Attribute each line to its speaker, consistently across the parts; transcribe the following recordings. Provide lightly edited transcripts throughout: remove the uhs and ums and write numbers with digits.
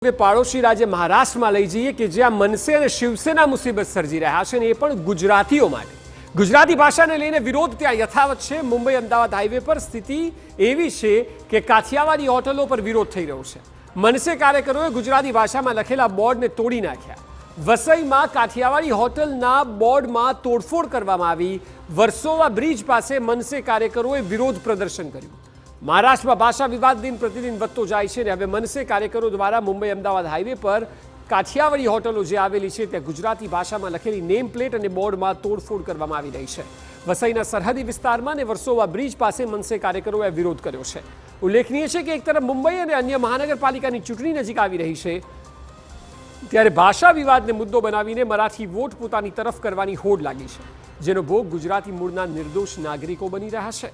Speaker 1: પાડોશી રાજ્ય મહારાષ્ટ્રમાં લઈ જઈએ કે જ્યાં મનસે અને શિવસેના મુસીબત સર્જી રહ્યા છે અને એ પણ ગુજરાતીઓ માટે ગુજરાતી ભાષાને લઈને વિરોધ ત્યાં યથાવત છે। મુંબઈ અમદાવાદ હાઈવે પર સ્થિતિ એવી છે કે કાઠિયાવાડી હોટલો પર વિરોધ થઈ રહ્યો છે। મનસે કાર્યકરોએ ગુજરાતી ભાષામાં લખેલા બોર્ડને તોડી નાખ્યા। વસઈમાં કાઠિયાવાડી હોટલના બોર્ડમાં તોડફોડ કરવામાં આવી। વર્સોવા બ્રિજ પાસે મનસે કાર્યકરોએ વિરોધ પ્રદર્શન કર્યું। મહારાષ્ટ્રમાં ભાષા વિવાદ દિન પ્રતિદિન વધતો જાય છે અને હવે મનસે કાર્યકરો દ્વારા મુંબઈ અમદાવાદ હાઈવે પર કાઠિયાવાડી હોટલો જે આવેલી છે ત્યાં ગુજરાતી ભાષામાં લખેલી નેમ પ્લેટ અને બોર્ડમાં તોડફોડ કરવામાં આવી રહી છે। વસઈના સરહદી વિસ્તારમાં અને વર્સોવા બ્રિજ પાસે મનસે કાર્યકરોએ વિરોધ કર્યો છે। ઉલ્લેખનીય છે કે એક તરફ મુંબઈ અને અન્ય મહાનગરપાલિકાની ચૂંટણી નજીક આવી રહી છે ત્યારે ભાષા વિવાદને મુદ્દો બનાવીને મરાઠી વોટ પોતાની તરફ કરવાની હોડ લાગી છે, જેનો ભોગ ગુજરાતી મૂળના નિર્દોષ નાગરિકો બની રહ્યા છે।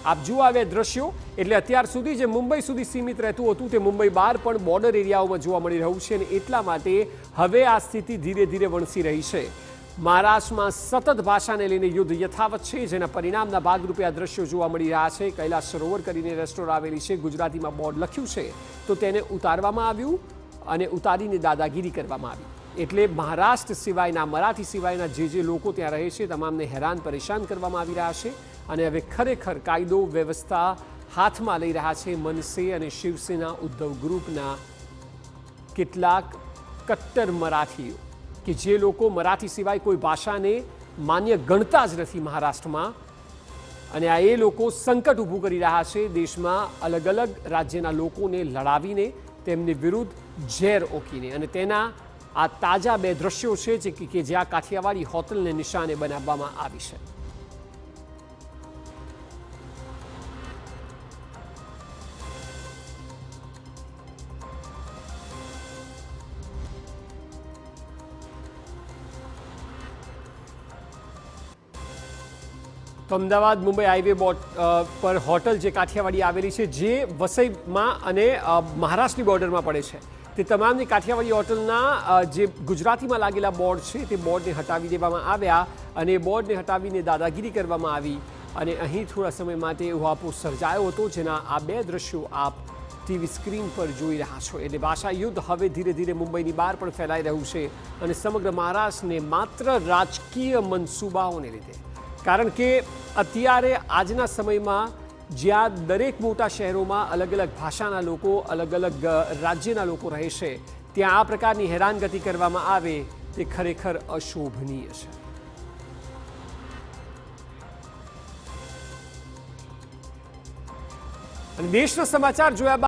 Speaker 1: આપ જુઓ આવ્યા દ્રશ્યો એટલે અત્યાર સુધી જે મુંબઈ સુધી સીમિત રહેતું હતું તે મુંબઈ બહાર પણ બોર્ડર એરિયાઓમાં જોવા મળી રહ્યું છે અને એટલા માટે હવે આ સ્થિતિ ધીરે ધીરે વણસી રહી છે। મહારાષ્ટ્રમાં સતત ભાષાને લઈને યુદ્ધ યથાવત છે, જેના પરિણામના ભાગરૂપે આ દ્રશ્યો જોવા મળી રહ્યા છે। કૈલાસ સરોવર કરીને રેસ્ટોરન્ટ આવેલી છે, ગુજરાતીમાં બોર્ડ લખ્યું છે તો તેને ઉતારવામાં આવ્યું અને ઉતારીને દાદાગીરી કરવામાં આવી। એટલે મહારાષ્ટ્ર સિવાયના મરાઠી સિવાયના જે લોકો ત્યાં રહે છે તમામને હેરાન પરેશાન કરવામાં આવી રહ્યા છે અને હવે ખરેખર કાયદો વ્યવસ્થા હાથમાં લઈ રહ્યા છે મનસે અને શિવસેના ઉદ્ધવ ગ્રુપના કેટલાક કટ્ટર મરાઠીઓ કે જે લોકો મરાઠી સિવાય કોઈ ભાષાને માન્ય ગણતા જ નથી મહારાષ્ટ્રમાં, અને આ એ લોકો સંકટ ઊભું કરી રહ્યા છે દેશમાં અલગ અલગ રાજ્યના લોકોને લડાવીને તેમની વિરુદ્ધ ઝેર ઓકીને। અને તેના આ તાજા બે દ્રશ્યો છે કે જ્યાં કાઠિયાવાડી હોટલને નિશાને બનાવવામાં આવી છે। તો અમદાવાદ મુંબઈ હાઈવે પર હોટલ જે કાઠિયાવાડી આવેલી છે જે વસઈમાં અને મહારાષ્ટ્રની બોર્ડરમાં પડે છે તે તમામની કાઠિયાવાડી હોટલના જે ગુજરાતીમાં લાગેલા બોર્ડ છે તે બોર્ડને હટાવી દેવામાં આવ્યા અને એ બોર્ડને હટાવીને દાદાગીરી કરવામાં આવી અને અહીં થોડા સમય માટે ઉહાપોહ સર્જાયો હતો, જેના આ બે દ્રશ્યો આપ ટીવી સ્ક્રીન પર જોઈ રહ્યા છો। એટલે ભાષા યુદ્ધ હવે ધીરે ધીરે મુંબઈની બહાર પણ ફેલાઈ રહ્યું છે અને સમગ્ર મહારાષ્ટ્રને માત્ર રાજકીય મનસૂબાઓને લીધે, કારણ કે અત્યારે આજના સમયમાં જ્યાં દરેક મોટા શહેરોમાં અલગ અલગ ભાષાના લોકો અલગ અલગ રાજ્યના લોકો રહે છે ત્યાં આ પ્રકારની હેરાનગતિ કરવામાં આવે તે ખરેખર અશોભનીય છે। અને દેશના સમાચાર જોયા